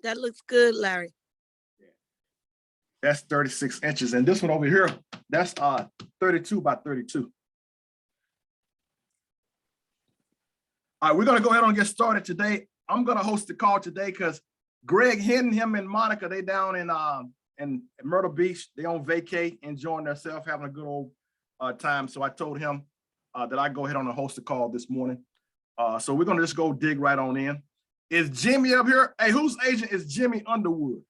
That looks good, Larry. That's 36 inches. And this one over here, that's 32 by 32. All right, we're gonna go ahead and get started today. I'm gonna host the call today because Greg Hinton, him and Monica, they down in Myrtle Beach. They on vacay, enjoying themselves, having a good old time. So I told him that I go ahead on and host the call this morning. So we're gonna just go dig right on in. Is Jimmy up here? Hey, whose agent is Jimmy Underwood?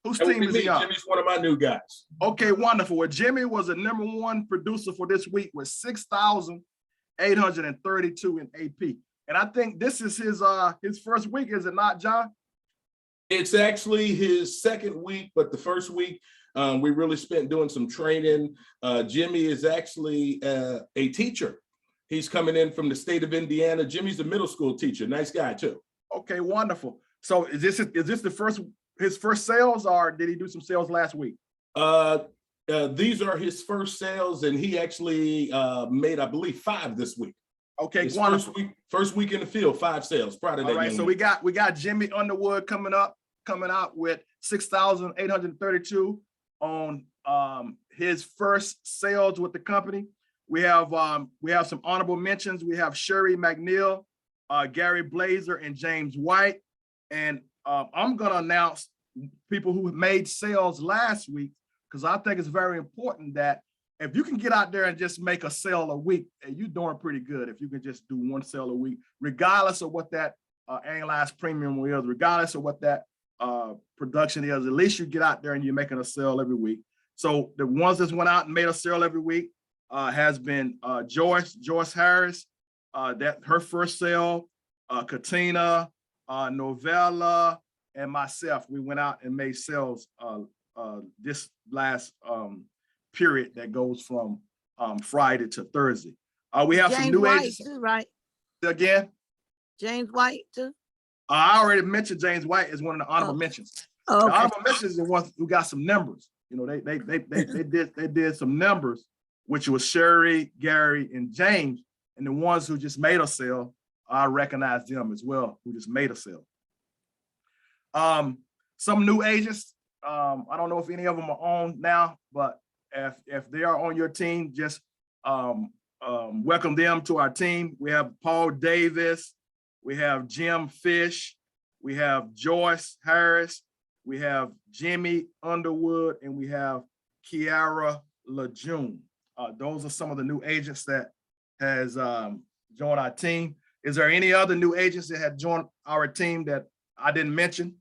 Whose team is he on? Jimmy's one of my new guys. Okay, wonderful. Well, Jimmy was a #1 producer for this week with 6,832 in AP. And I think this is his first week, is it not, John? It's actually his second week, but the first week we really spent doing some training. Jimmy is actually a teacher. He's coming in from the state of Indiana. Jimmy's a middle school teacher. Nice guy too. Okay, wonderful. So is this his first sales, or did he do some sales last week? These are his first sales, and he actually made, I believe, 5 this week. Okay, his wonderful. First week in the field, 5 sales. Proud of that. All right, so we got Jimmy Underwood coming out with 6,832 on his first sales with the company. We have some honorable mentions. We have Sherry McNeil, Gary Blazer, and James White. And I'm gonna announce people who made sales last week, because I think it's very important that if you can get out there and just make a sale a week, you're doing pretty good. If you can just do 1 sale a week, regardless of what that annualized premium is, regardless of what that production is, at least you get out there and you're making a sale every week. So the ones that went out and made a sale every week has been Joyce Harris, that her first sale, Katina, Novella, and myself. We went out and made sales this last period that goes from Friday to Thursday. We have some new agents too, right? Again. James White too. I already mentioned James White as one of the honorable mentions. Oh, okay. The honorable mentions is the ones who got some numbers. You know, they did some numbers, which was Sherry, Gary, and James. And the ones who just made a sale, I recognize them as well, who just made a sale. Some new agents. I don't know if any of them are on now, but if they are on your team, just welcome them to our team. We have Paul Davis, we have Jim Fish, we have Joyce Harris, we have Jimmy Underwood, and we have Kiara Lejeune. Those are some of the new agents that has joined our team. Is there any other new agents that have joined our team that I didn't mention?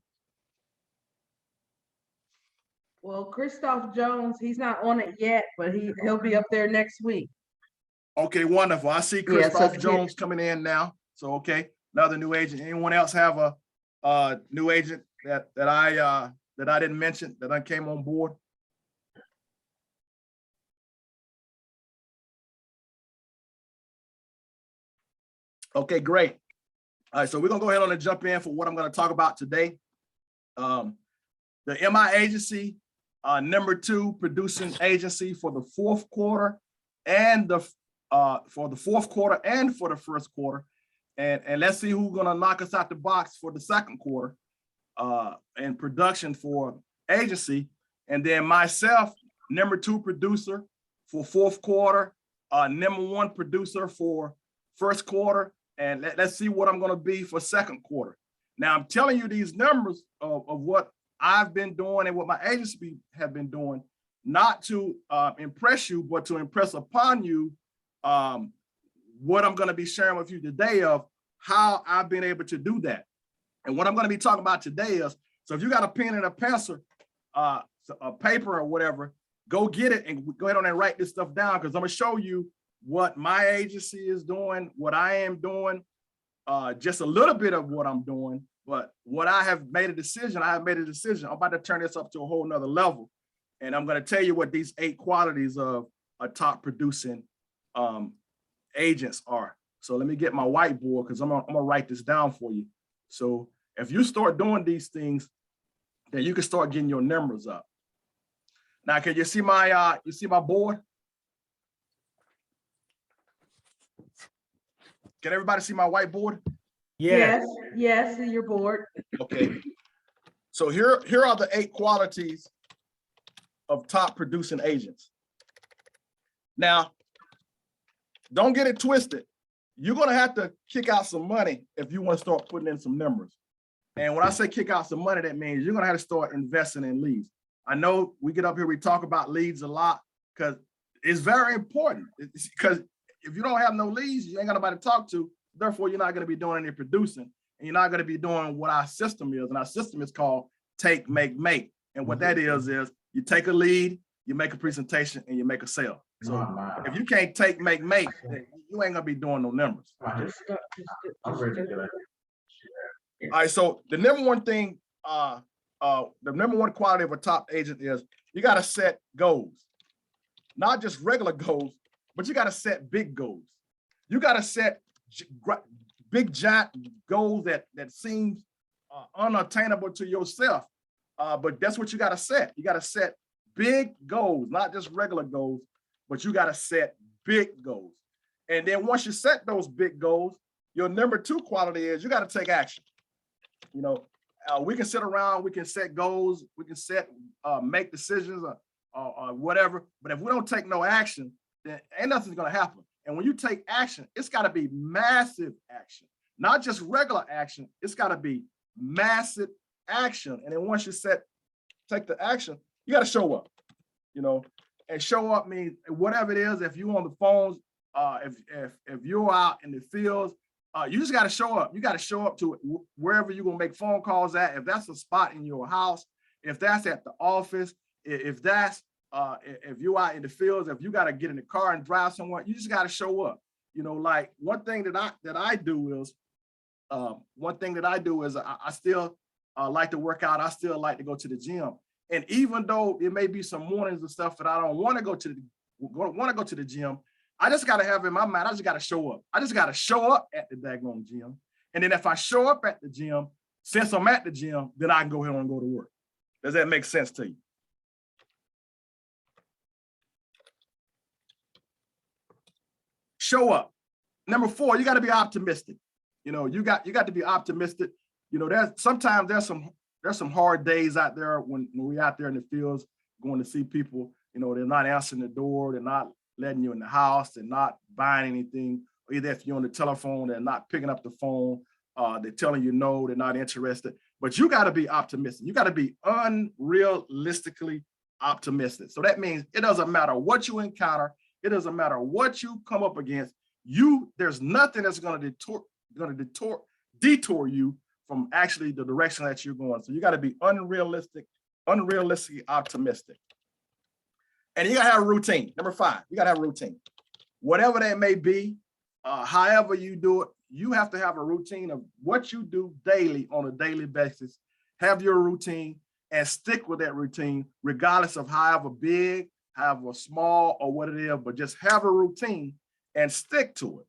Well, Christoph Jones, he's not on it yet, but he'll be up there next week. Okay, wonderful. I see Christoph Jones coming in now. So, okay, another new agent. Anyone else have a new agent that I didn't mention that I came on board? Okay, great. All right, so we're gonna go ahead on and jump in for what I'm gonna talk about today. The MI agency, #2 producing agency for the fourth quarter and for the first quarter. And let's see who's gonna knock us out the box for the second quarter and production for agency. And then myself, #2 producer for fourth quarter, #1 producer for first quarter. And let's see what I'm gonna be for second quarter. Now I'm telling you these numbers of what I've been doing and what my agency have been doing, not to impress you, but to impress upon you what I'm going to be sharing with you today of how I've been able to do that. And what I'm going to be talking about today is, so if you got a pen and a pencil, a paper or whatever, go get it and go ahead on and write this stuff down, because I'm going to show you what my agency is doing, what I am doing, just a little bit of what I'm doing. But what I have made a decision, I'm about to turn this up to a whole nother level. And I'm going to tell you what these 8 qualities of a top producing agents are. So let me get my whiteboard, because I'm gonna write this down for you. So if you start doing these things, then you can start getting your numbers up. Now, can you see my board? Can everybody see my whiteboard? Yes, see your board. Okay. So here are the 8 qualities of top producing agents. Now, don't get it twisted. You're gonna have to kick out some money if you want to start putting in some numbers. And when I say kick out some money, that means you're gonna have to start investing in leads. I know we get up here, we talk about leads a lot because it's very important. Because if you don't have no leads, you ain't got nobody to talk to. Therefore, you're not gonna be doing any producing, and you're not gonna be doing what our system is. And our system is called take, make, make. And what that is you take a lead, you make a presentation, and you make a sale. So if you can't take, make, then you ain't gonna be doing no numbers. All right, so the number one thing, the number one quality of a top agent is you gotta set goals. Not just regular goals, but you gotta set big goals. You gotta set big giant goals that seems unattainable to yourself. But that's what you gotta set. You gotta set big goals, not just regular goals, but you gotta set big goals. And then once you set those big goals, your number 2 quality is you gotta take action. You know, we can sit around, we can set goals, we can make decisions or whatever, but if we don't take no action, then ain't nothing's gonna happen. And when you take action, it's gotta be massive action, not just regular action, it's gotta be massive action. And then once you take the action, you gotta show up, you know, and show up means whatever it is. If you're on the phones, if you're out in the fields, you just got to show up. You got to show up to it wherever you're going to make phone calls at. If that's a spot in your house, if that's at the office, if you're out in the fields, if you got to get in the car and drive somewhere, you just got to show up. You know, like one thing that I do is I still like to work out. I still like to go to the gym. And even though it may be some mornings and stuff that I don't want to go to the gym, I just got to have in my mind, I just got to show up. I just got to show up at the daggone gym. And then if I show up at the gym, since I'm at the gym, then I can go ahead and go to work. Does that make sense to you? Show up. Number 4, you got to be optimistic. You know, you got to be optimistic. You know, sometimes there's some hard days out there when we're out there in the fields going to see people, you know, they're not answering the door, they're not letting you in the house, they're not buying anything, or either if you're on the telephone, they're not picking up the phone, they're telling you no, they're not interested. But you got to be optimistic. You got to be unrealistically optimistic. So that means it doesn't matter what you encounter, it doesn't matter what you come up against, there's nothing that's going to detour you from actually the direction that you're going. So you got to be unrealistically optimistic. And you got to have a routine. Number 5, you got to have a routine. Whatever that may be, however you do it, you have to have a routine of what you do daily on a daily basis. Have your routine and stick with that routine, regardless of however big, however small, or what it is, but just have a routine and stick to it.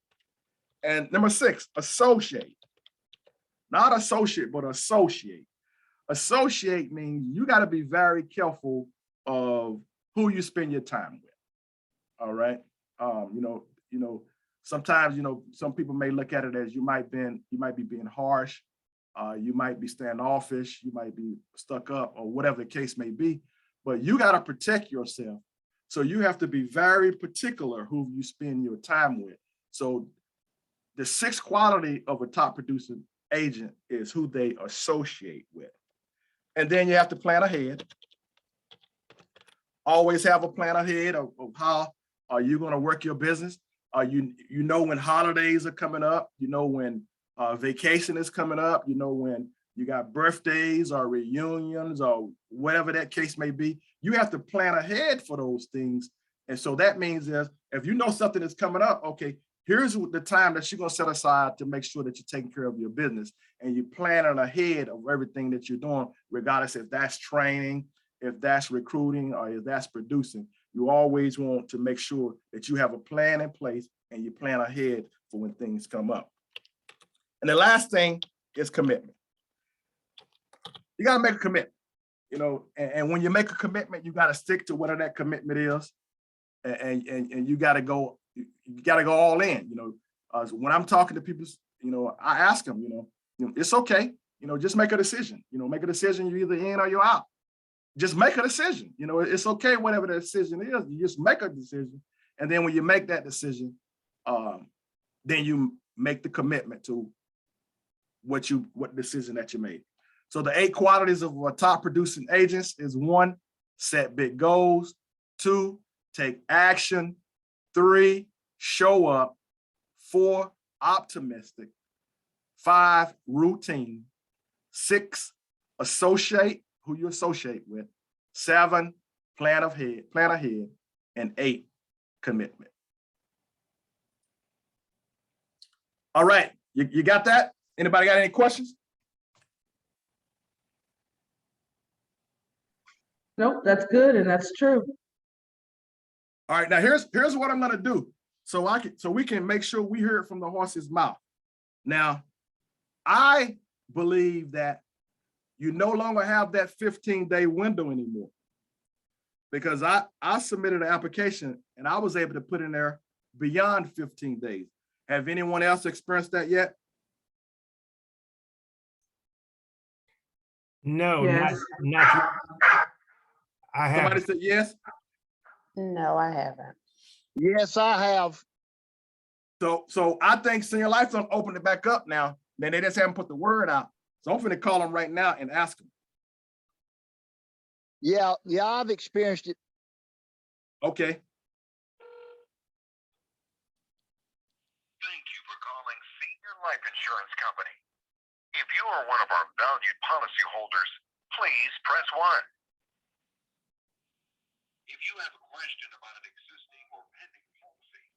And number 6, associate. Not associate, but associate. Associate means you got to be very careful of who you spend your time with. All right. You know, sometimes, you know, some people may look at it as you might be being harsh, you might be standoffish, you might be stuck up, or whatever the case may be, but you got to protect yourself. So you have to be very particular who you spend your time with. So the 6th quality of a top producing agent is who they associate with. And then you have to plan ahead. Always have a plan ahead of how are you going to work your business. You know when holidays are coming up, you know when vacation is coming up, you know when you got birthdays or reunions or whatever that case may be. You have to plan ahead for those things. And so that means is if you know something is coming up, okay, here's the time that you're going to set aside to make sure that you're taking care of your business and you're planning ahead of everything that you're doing, regardless if that's training, if that's recruiting, or if that's producing. You always want to make sure that you have a plan in place and you plan ahead for when things come up. And the last thing is commitment. You got to make a commitment, you know, and when you make a commitment, you got to stick to whatever that commitment is. And you got to go all in, you know. When I'm talking to people, you know, I ask them, you know, it's okay. just make a decision. Make a decision. You're either in or you're out. Just make a decision. It's okay, whatever the decision is. You just make a decision. And then when you make that decision, then you make the commitment to what decision that you made. So the 8 qualities of top producing agents is 1, set big goals. 2, take action. 3, show up. 4, optimistic. 5, routine. 6, associate who you associate with. 7, plan ahead. And 8, commitment. All right, you got that? Anybody got any questions? Nope, that's good and that's true. All right, now here's what I'm gonna do. So we can make sure we hear it from the horse's mouth. Now, I believe that you no longer have that 15-day window anymore, because I submitted an application and I was able to put in there beyond 15 days. Have anyone else experienced that yet? No, Yes. not. I Somebody haven't. said yes. No, I haven't. Yes, I have. So I think Senior Life Zone opened it back up now. Then they just haven't put the word out. So I'm gonna call them right now and ask them. Yeah, I've experienced it. Okay. Thank you for calling Senior Life Insurance Company. If you are one of our valued policyholders, please press 1. If you have a question about an existing or pending policy,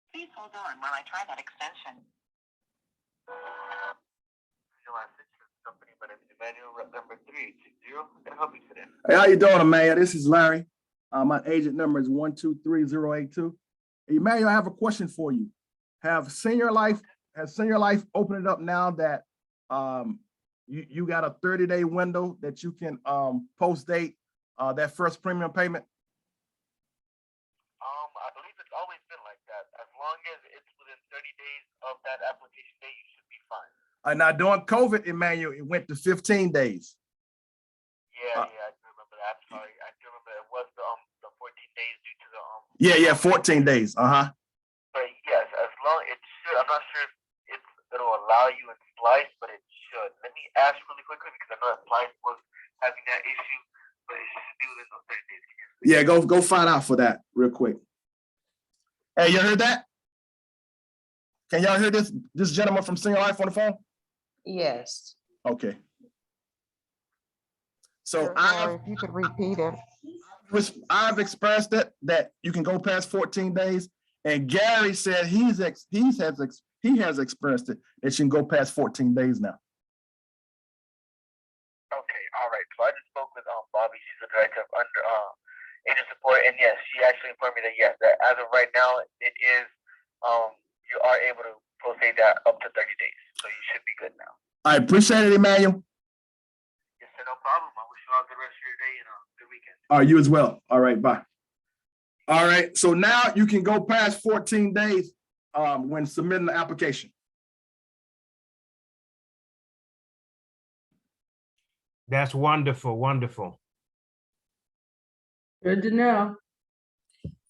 please hold on while I try that extension. Senior Life Insurance Company, my name is Emmanuel, rep number 360. Can I help you today? Hey, how you doing, Emmanuel? This is Larry. My agent number is 123082. Emmanuel, I have a question for you. Has Senior Life opened it up now that you got a 30-day window that you can post date that first premium payment? I believe it's always been like that. As long as it's within 30 days of that application date, you should be fine. Now during COVID, Emmanuel, it went to 15 days. Yeah, I do remember that. I'm sorry. I do remember it was the 14 days due to the Yeah, 14 days. But yes, as long it should. I'm not sure if it'll allow you in Splice, but it should. Let me ask really quickly because I know that Splice was having that issue, but it should be within those 30 days. Yeah, go find out for that real quick. Hey, you heard that? Can y'all hear this gentleman from Senior Life on the phone? Yes. Okay. So Or if you could repeat it. I've expressed it that you can go past 14 days, and Gary said he has expressed it that you can go past 14 days now. Okay, all right. So I just spoke with Bobby. She's the director of agent support, and yes, she actually informed me that yes, that as of right now, it is you are able to proceed that up to 30 days, so you should be good now. I appreciate it, Emmanuel. Yes, sir, no problem. I wish you all the rest of your day and a good weekend. All right, you as well. All right, bye. All right, so now you can go past 14 days when submitting the application. That's wonderful, wonderful. Good to know.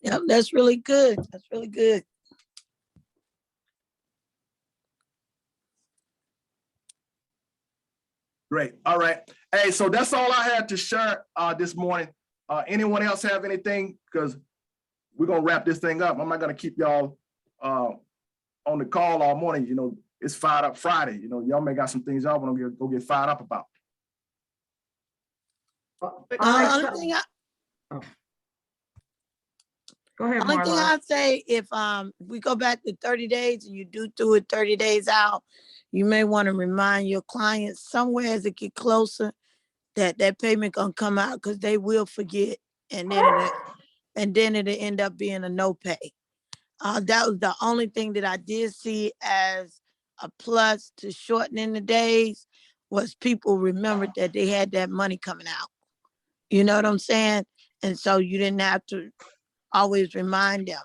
Yep, that's really good. That's really good. Great. All right. Hey, so that's all I had to share this morning. Anyone else have anything? Because we're gonna wrap this thing up. I'm not gonna keep y'all on the call all morning. It's Fired Up Friday. Y'all may got some things y'all want to go get fired up about. Only thing Go ahead, Only thing Marla. I'd say, if we go back to 30 days and you do it 30 days out, you may want to remind your clients somewhere as it get closer that payment gonna come out, because they will forget, and then it'll end up being a no pay. That was the only thing that I did see as a plus to shortening the days, was people remembered that they had that money coming out. You know what I'm saying? And so you didn't have to always remind them,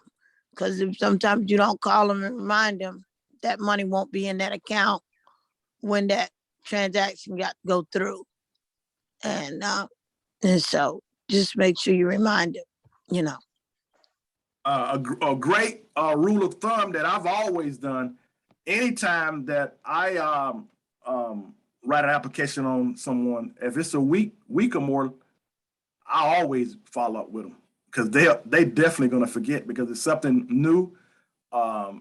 because if sometimes you don't call them and remind them, that money won't be in that account when that transaction got to go through. And so just make sure you remind them, you know. A great rule of thumb that I've always done, anytime that I write an application on someone, if it's a week or more, I always follow up with them because they definitely gonna forget because it's something new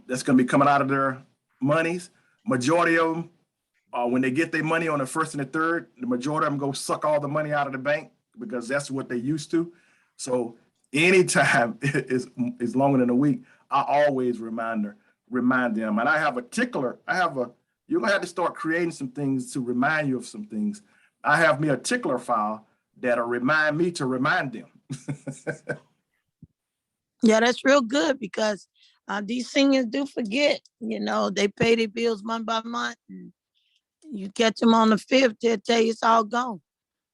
that's gonna be coming out of their monies. Majority of them, when they get their money on the 1st and the 3rd, the majority of them go suck all the money out of the bank because that's what they used to. So anytime is longer than a week, I always remind them. And I have a tickler. You're gonna have to start creating some things to remind you of some things. I have me a tickler file that'll remind me to remind them. Yeah, that's real good because these seniors do forget, you know, they pay their bills month by month. And you catch them on the 5th, they'll tell you it's all gone.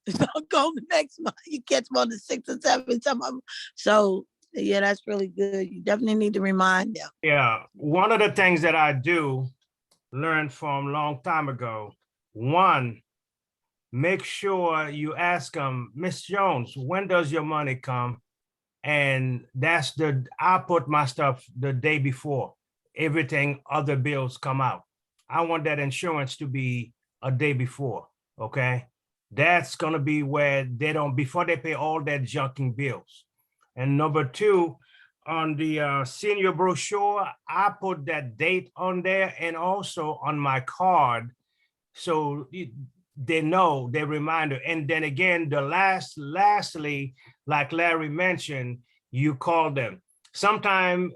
It's all gone the next month. You catch them on the 6th or 7th, some of them. So yeah, that's really good. You definitely need to remind them. Yeah, one of the things that I do learn from a long time ago, one, make sure you ask them, Miss Jones, when does your money come? And I put my stuff the day before everything other bills come out. I want that insurance to be a day before, okay? That's gonna be where before they pay all their junking bills. And number 2, on the senior brochure, I put that date on there and also on my card. So they know, they reminder. And then again, lastly, like Larry mentioned, you call them. Sometime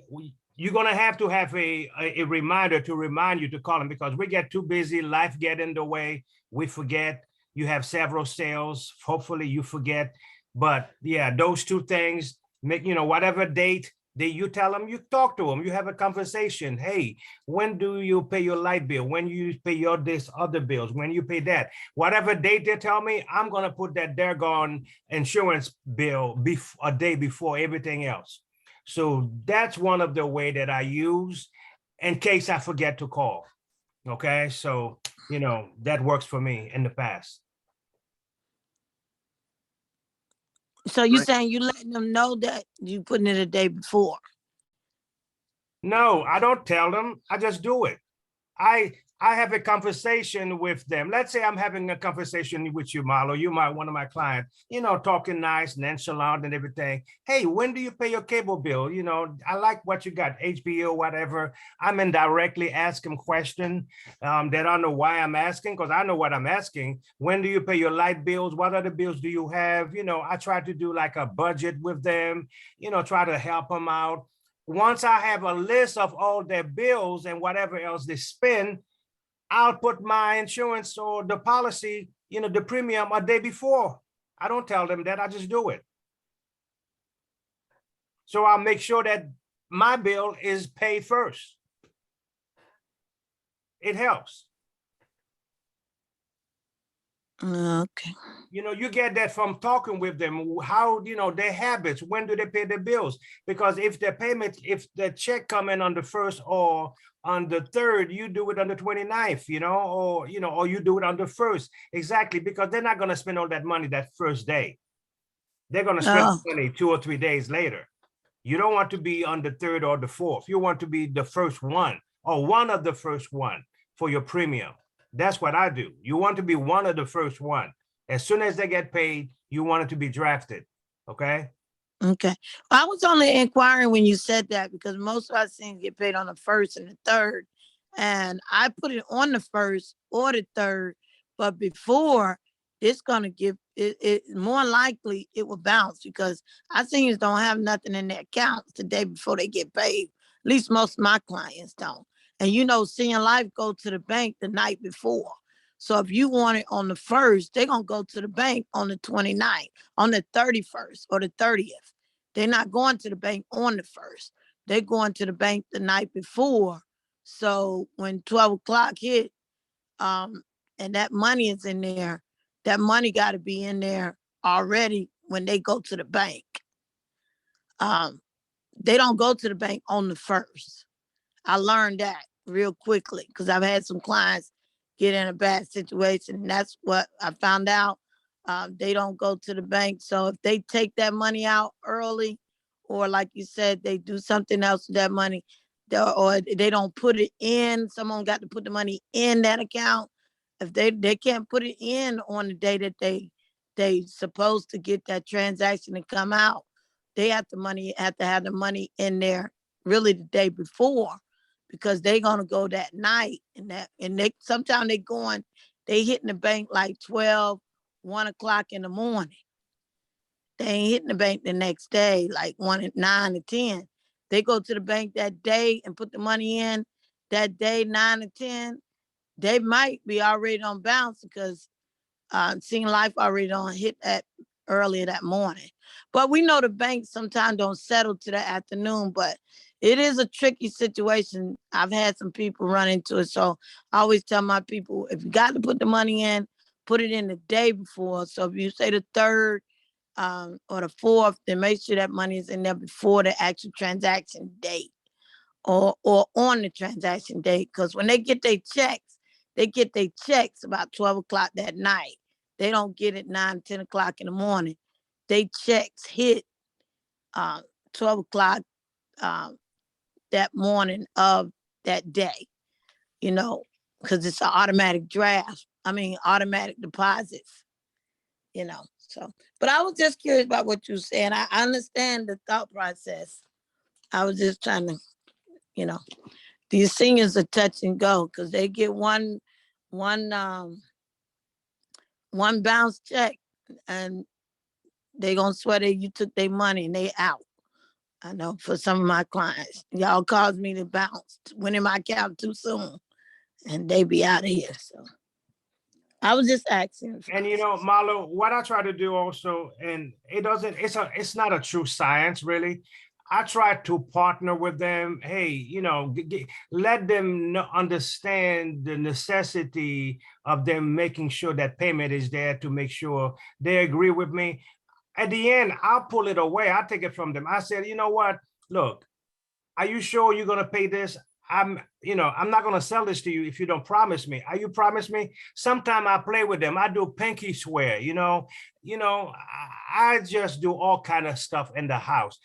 you're gonna have a reminder to remind you to call them because we get too busy, life get in the way, we forget. You have several sales, hopefully you forget. But yeah, those 2 things, make, you know, whatever date you tell them, you talk to them, you have a conversation. Hey, when do you pay your light bill? When you pay your this other bills? When you pay that? Whatever date they tell me, I'm gonna put that daggone insurance bill a day before everything else. So that's one of the way that I use in case I forget to call. Okay, so you know that works for me in the past. So you Right. saying you letting them know that you putting it a day before? No, I don't tell them. I just do it. I have a conversation with them. Let's say I'm having a conversation with you, Marlo. You might one of my clients, you know, talking nice, nonchalant and everything. Hey, when do you pay your cable bill? You know, I like what you got, HBO, whatever. I'm indirectly asking questions. They don't know why I'm asking because I know what I'm asking. When do you pay your light bills? What other bills do you have? You know, I try to do like a budget with them, you know, try to help them out. Once I have a list of all their bills and whatever else they spend, I'll put my insurance or the policy, you know, the premium a day before. I don't tell them that, I just do it. So I'll make sure that my bill is paid first. It helps. Okay. You know, you get that from talking with them, how, you know, their habits, when do they pay their bills? Because if the payment, if the check come in on the 1st or on the 3rd, you do it on the 29th, you know, or you do it on the 1st. Exactly, because they're not going to spend all that money that first day. They're going to spend money 2 or 3 days later. You don't want to be on the 3rd or the 4th. You want to be the first one or one of the first one for your premium. That's what I do. You want to be one of the first one. As soon as they get paid, you want it to be drafted. Okay. Okay. I was only inquiring when you said that because most of our seniors get paid on the 1st and the 3rd. And I put it on the 1st or the 3rd, but before it's gonna give it more likely it will bounce because our seniors don't have nothing in their accounts the day before they get paid. At least most of my clients don't. And you know, Senior Life go to the bank the night before. So if you want it on the 1st, they're gonna go to the bank on the 29th, on the 31st or the 30th. They're not going to the bank on the 1st. They're going to the bank the night before. So when 12 o'clock hit, and that money is in there, that money got to be in there already when they go to the bank. They don't go to the bank on the 1st. I learned that real quickly because I've had some clients get in a bad situation. And that's what I found out. They don't go to the bank. So if they take that money out early, or like you said, they do something else with that money, or they don't put it in, someone got to put the money in that account. If they can't put it in on the day that they supposed to get that transaction to come out, they have to have the money in there really the day before, because they're gonna go that night, and they sometimes they hitting the bank like 12, 1 o'clock in the morning. They ain't hitting the bank the next day, like 9 or 10. They go to the bank that day and put the money in that day, 9 or 10. They might be already on bounce because Senior Life already on hit that earlier that morning. But we know the banks sometimes don't settle to the afternoon, but it is a tricky situation. I've had some people run into it. So I always tell my people, if you got to put the money in, put it in the day before. So if you say the 3rd or the 4th, then make sure that money is in there before the actual transaction date, or on the transaction date. Because when they get their checks about 12 o'clock that night. They don't get it 9, 10 o'clock in the morning. They checks hit 12 o'clock that morning of that day, because it's an automatic automatic deposits, So, but I was just curious about what you were saying. I understand the thought process. I was just trying to, these seniors are touch and go, because they get one bounce check and they gonna swear that you took their money and they out. I know for some of my clients, y'all caused me to bounce, went in my account too soon, and they be out of here. So I was just asking. And Marlo, what I try to do also, and it's not a true science really. I try to partner with them. Hey, let them understand the necessity of them making sure that payment is there, to make sure they agree with me. At the end, I'll pull it away. I'll take it from them. I said, you know what? Look, are you sure you're gonna pay this? I'm not gonna sell this to you if you don't promise me. Are you promise me? Sometimes I play with them. I do pinky swear, I just do all kind of stuff in the house.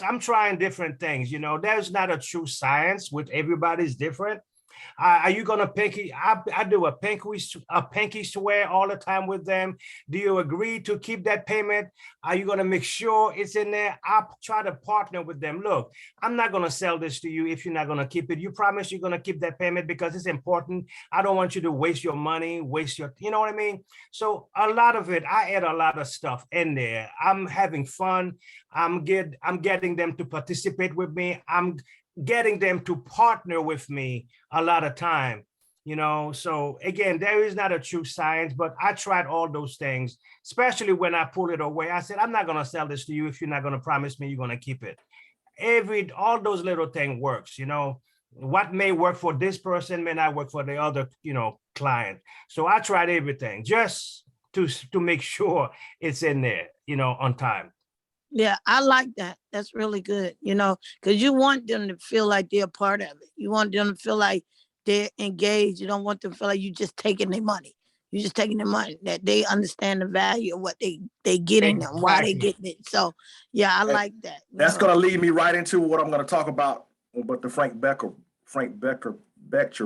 I'm trying different things, there's not a true science with everybody's different. Are you gonna pinky? I do a pinky swear all the time with them. Do you agree to keep that payment? Are you gonna make sure it's in there? I try to partner with them. Look, I'm not gonna sell this to you if you're not gonna keep it. You promise you're gonna keep that payment because it's important. I don't want you to waste your money, you know what I mean? So a lot of it, I add a lot of stuff in there. I'm having fun. I'm getting them to participate with me. I'm getting them to partner with me a lot of time, so again, there is not a true science, but I tried all those things, especially when I pull it away. I said, I'm not going to sell this to you if you're not going to promise me you're going to keep it. All those little things works, what may work for this person may not work for the other, client. So I tried everything just to make sure it's in there, on time. Yeah, I like that. That's really good, because you want them to feel like they're a part of it. You want them to feel like they're engaged. You don't want them to feel like you just taking their money. You're just taking their money, that they understand the value of what they getting and why they getting it. So yeah, I like that. That's gonna lead me right into what I'm gonna talk about the Frank Beckcher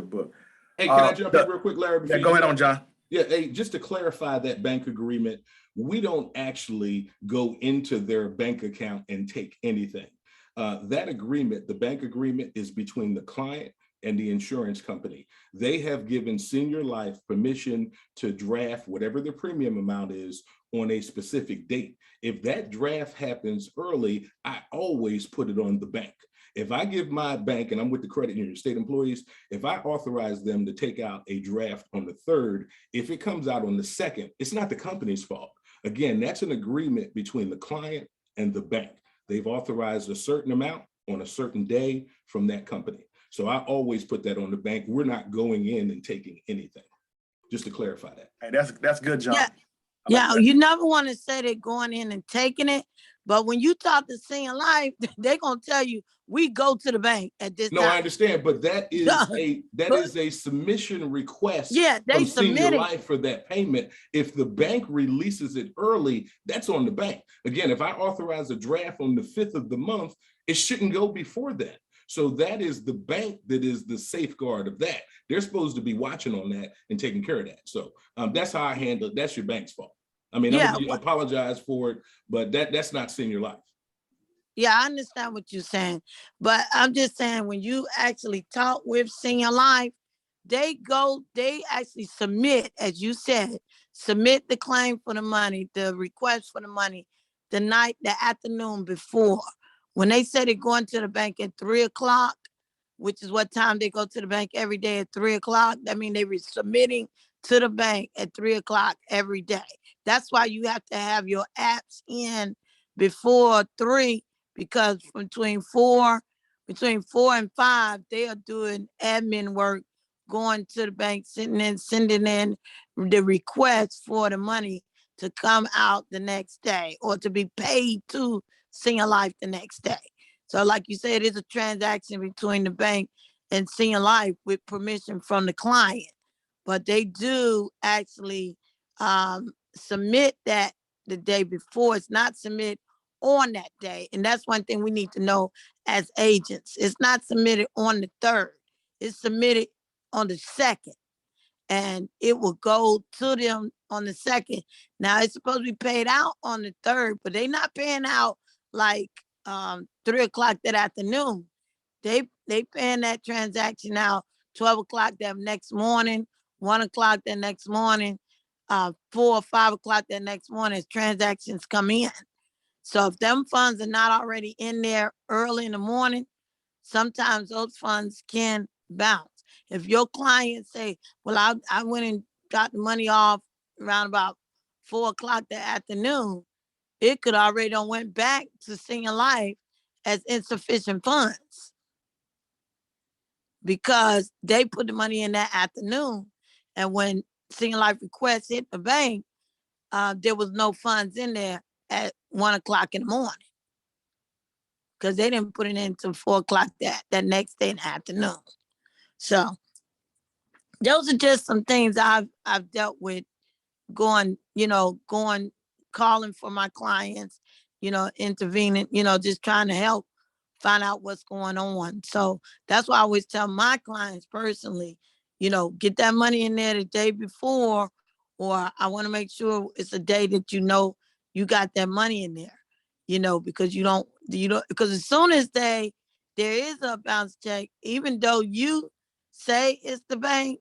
book. Hey, can I jump in real quick, Larry? Yeah, go ahead on, John. Yeah, hey, just to clarify that bank agreement, we don't actually go into their bank account and take anything. That agreement, the bank agreement, is between the client and the insurance company. They have given Senior Life permission to draft whatever the premium amount is on a specific date. If that draft happens early, I always put it on the bank. If I give my bank, and I'm with the credit union, state employees, if I authorize them to take out a draft on the 3rd, if it comes out on the 2nd, it's not the company's fault. Again, that's an agreement between the client and the bank. They've authorized a certain amount on a certain day from that company. So I always put that on the bank. We're not going in and taking anything, just to clarify that. Hey, that's good, John. Yeah, you never want to say they're going in and taking it, But when you talk to Senior Life, they're gonna tell you, we go to the bank at this No, I time. understand, but that is But- a submission request Yeah, they from Senior submitted. Life for that payment. If the bank releases it early, that's on the bank. Again, if I authorize a draft on the 5th of the month, it shouldn't go before that. So that is the bank that is the safeguard of that. They're supposed to be watching on that and taking care of that. So that's how I handle it. That's your bank's fault. I mean, Yeah, I apologize for it, but that's not Senior Life. Yeah, I understand what you're saying, but I'm just saying when you actually talk with Senior Life, they actually submit, as you said, submit the claim for the money, the request for the money, the afternoon before. When they said they're going to the bank at 3 o'clock, which is what time they go to the bank every day at 3 o'clock, that means they were submitting to the bank at 3 o'clock every day. That's why you have to have your apps in before 3, because between 4 and 5, they are doing admin work, going to the bank, sending in the request for the money to come out the next day or to be paid to Senior Life the next day. So like you said, it is a transaction between the bank and Senior Life with permission from the client. But they do actually submit that the day before. It's not submit on that day. And that's one thing we need to know as agents. It's not submitted on the 3rd. It's submitted on the 2nd. And it will go to them on the 2nd. Now it's supposed to be paid out on the 3rd, but they're not paying out like 3 o'clock that afternoon. They paying that transaction out 12 o'clock that next morning, 1 o'clock that next morning, 4 or 5 o'clock that next morning as transactions come in. So if them funds are not already in there early in the morning, sometimes those funds can bounce. If your client say, well, I went and got the money off around about 4 o'clock that afternoon, it could already done went back to Senior Life as insufficient funds because they put the money in that afternoon. And when Senior Life request hit the bank, there was no funds in there at 1 o'clock in the morning because they didn't put it in until 4 o'clock that next day in the afternoon. So those are just some things I've dealt with calling for my clients, intervening, just trying to help find out what's going on. So that's why I always tell my clients personally, get that money in there the day before, or I want to make sure it's a day that you got that money in there, because because as soon as there is a bounce check, even though you say it's the bank,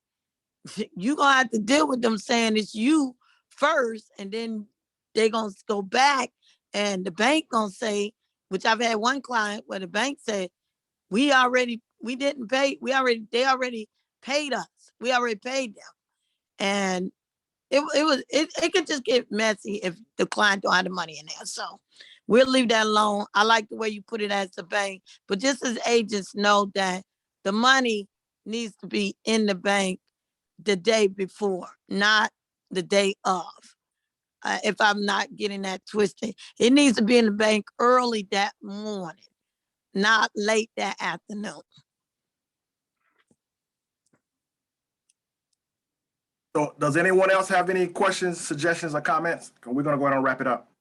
you're gonna have to deal with them saying it's you first, and then they're gonna go back and the bank gonna say, which I've had one client where the bank said, they already paid us. We already paid them. And it could just get messy if the client don't have the money in there. So we'll leave that alone. I like the way you put it as the bank, but just as agents know that the money needs to be in the bank the day before, not the day of. If I'm not getting that twisted, it needs to be in the bank early that morning, not late that afternoon. So does anyone else have any questions, suggestions, or comments? We're gonna go ahead and wrap it up.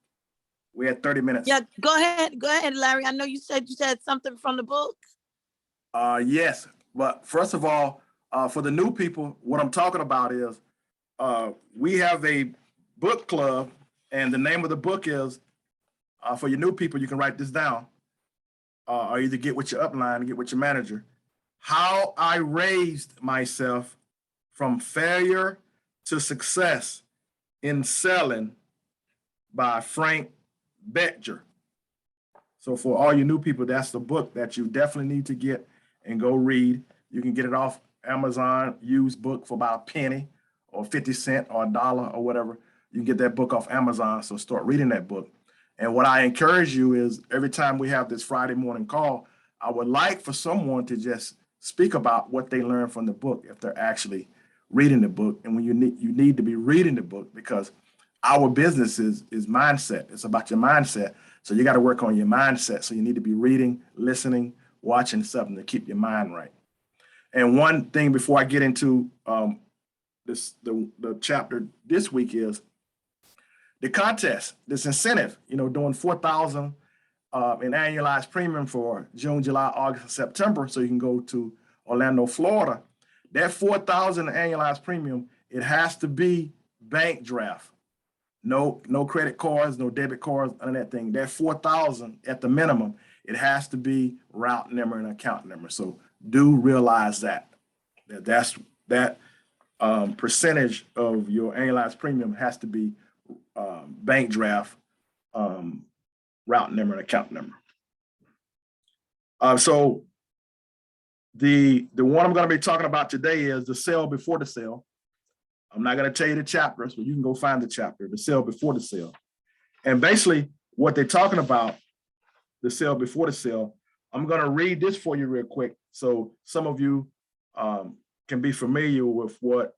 We had 30 minutes. Yeah, go ahead, Larry. I know you said something from the book. Yes, but first of all, for the new people, what I'm talking about is we have a book club, and the name of the book is, for your new people, you can write this down, or either get with your upline or get with your manager. How I Raised Myself from Failure to Success in Selling by Frank Betjer. So for all you new people, that's the book that you definitely need to get and go read. You can get it off Amazon, used book for about a penny or 50 cents or $1 or whatever. You can get that book off Amazon, so start reading that book. And what I encourage you is every time we have this Friday morning call, I would like for someone to just speak about what they learned from the book if they're actually reading the book. And when you need to be reading the book, because our business is mindset. It's about your mindset. So you got to work on your mindset. So you need to be reading, listening, watching something to keep your mind right. And one thing before I get into the chapter this week is the contest, this incentive, doing 4,000 in annualized premium for June, July, August, and September. So you can go to Orlando, Florida. That 4,000 annualized premium, it has to be bank draft. No credit cards, no debit cards, none of that thing. That 4,000 at the minimum, it has to be route number and account number. So do realize that percentage of your annualized premium has to be bank draft, route number and account number. So the one I'm going to be talking about today is the sale before the sale. I'm not going to tell you the chapters, but you can go find the chapter, the sale before the sale. And basically what they're talking about, the sale before the sale, I'm going to read this for you real quick. So some of you can be familiar with what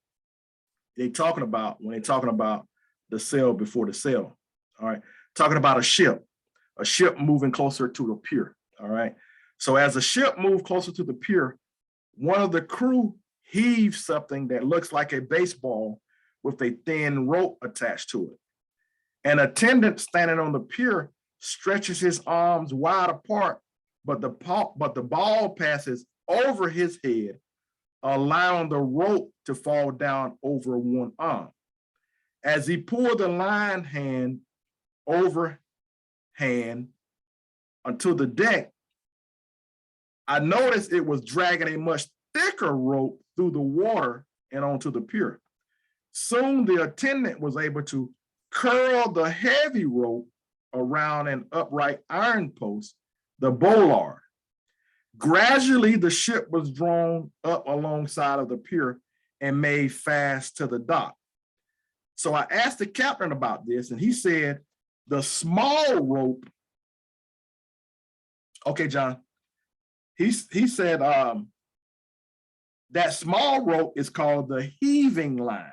they're talking about when they're talking about the sale before the sale. All right. Talking about a ship moving closer to the pier. All right. So as a ship moves closer to the pier, one of the crew heaves something that looks like a baseball with a thin rope attached to it. An attendant standing on the pier stretches his arms wide apart, but the ball passes over his head, allowing the rope to fall down over one arm. As he pulled the line hand over hand onto the deck, I noticed it was dragging a much thicker rope through the water and onto the pier. Soon the attendant was able to curl the heavy rope around an upright iron post, the bollard. Gradually, the ship was drawn up alongside of the pier and made fast to the dock. So I asked the captain about this, and he said the small rope. Okay, John. He said that small rope is called the heaving line.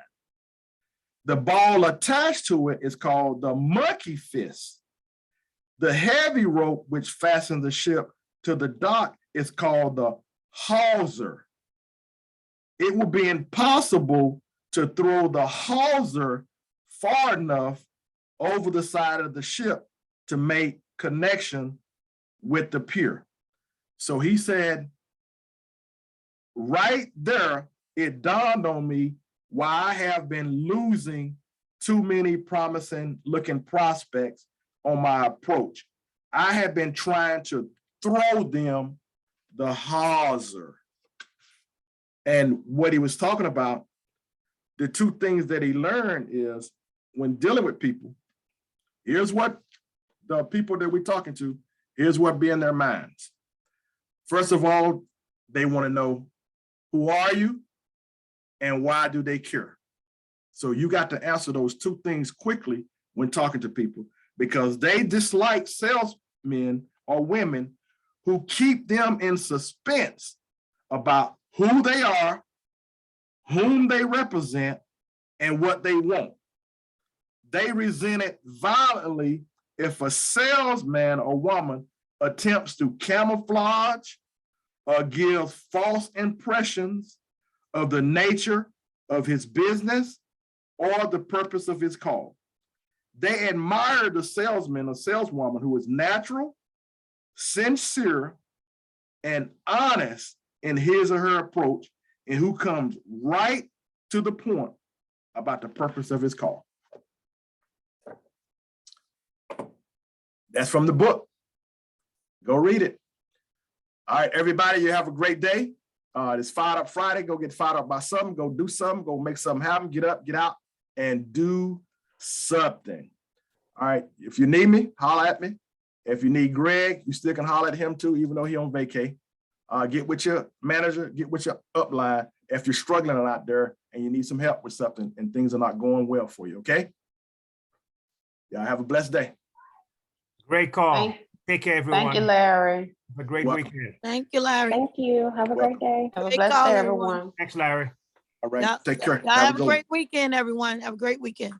The ball attached to it is called the monkey fist. The heavy rope which fastens the ship to the dock is called the hawser. It would be impossible to throw the hawser far enough over the side of the ship to make connection with the pier. So he said, right there, it dawned on me why I have been losing too many promising looking prospects on my approach. I have been trying to throw them the hawser. And what he was talking about, the two things that he learned is when dealing with people, here's what the people that we're talking to, here's what be in their minds. First of all, they want to know, who are you and why do they care? So you got to answer those two things quickly when talking to people, because they dislike salesmen or women who keep them in suspense about who they are, whom they represent, and what they want. They resent it violently if a salesman or woman attempts to camouflage or give false impressions of the nature of his business or the purpose of his call. They admire the salesman or saleswoman who is natural, sincere, and honest in his or her approach, and who comes right to the point about the purpose of his call. That's from the book. Go read it. All right, everybody, you have a great day. It's Fired Up Friday. Go get fired up by something. Go do something. Go make something happen. Get up, get out, and do something. All right, if you need me, holler at me. If you need Greg, you still can holler at him too, even though he on vacay. Get with your manager, get with your upline if you're struggling out there and you need some help with something and things are not going well for you, okay? Y'all have a blessed day. Great call. Take care, everyone. Thank you, Larry. Have a great Welcome. weekend. Thank you, Larry. Thank you. Have a great day. Have a Great blessed call, day, everyone. everyone. Thanks, Larry. All right, Y'all- take care. y'all have a good one. great weekend, everyone. Have a great weekend.